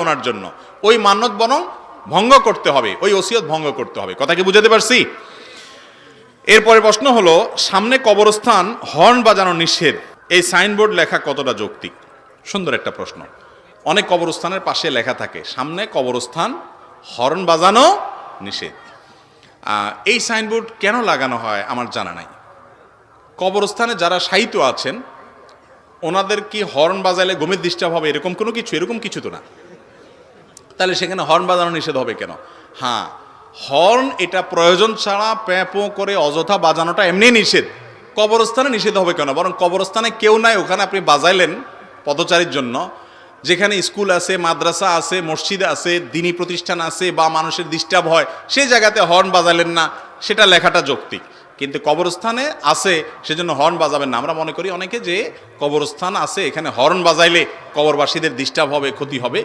ওনার জন্য ওই মান্যত বরং ভঙ্গ করতে হবে, ওই ওসিয়ত ভঙ্গ করতে হবে। কথা কি বুঝাতে পারছি? এরপরে প্রশ্ন হলো, সামনে কবরস্থান, হর্ন বাজানো নিষেধ, এই সাইনবোর্ড লেখা কতটা যৌক্তিক? সুন্দর একটা প্রশ্ন। অনেক কবরস্থানের পাশে লেখা থাকে সামনে কবরস্থান, হর্ন বাজানো নিষেধ। এই সাইনবোর্ড কেন লাগানো হয় আমার জানা নাই। কবরস্থানে যারা শায়িত আছেন ওনাদের কি হর্ন বাজাইলে ঘুমের ডিস্টার্ব হবে এরকম কোনো কিছু? এরকম কিছু তো না। তাহলে সেখানে হর্ন বাজানো নিষেধ হবে কেন? হ্যাঁ, হর্ন এটা প্রয়োজন ছাড়া প্যাঁপো করে অযথা বাজানোটা এমনি নিষেধ। কবরস্থানে নিষেধ হবে কেন? বরং কবরস্থানে কেউ নাই, ওখানে আপনি বাজাইলেন পথচারীর জন্য, যেখানে স্কুল আছে, মাদ্রাসা আছে, মসজিদ আছে, দিনী প্রতিষ্ঠান আছে, বা মানুষের ডিস্টার্ব হয়, সেই জায়গাতে হর্ন বাজাইলেন না, সেটা লেখাটা যৌক্তিক। কিন্তু কবরস্থানে আছে সেজন্য হর্ন বাজাবেন না। আমরা মনে করি অনেকে যে কবরস্থান আছে এখানে হর্ন বাজাইলে কবরবাসীদের ডিস্টার্ব হবে, ক্ষতি হবে।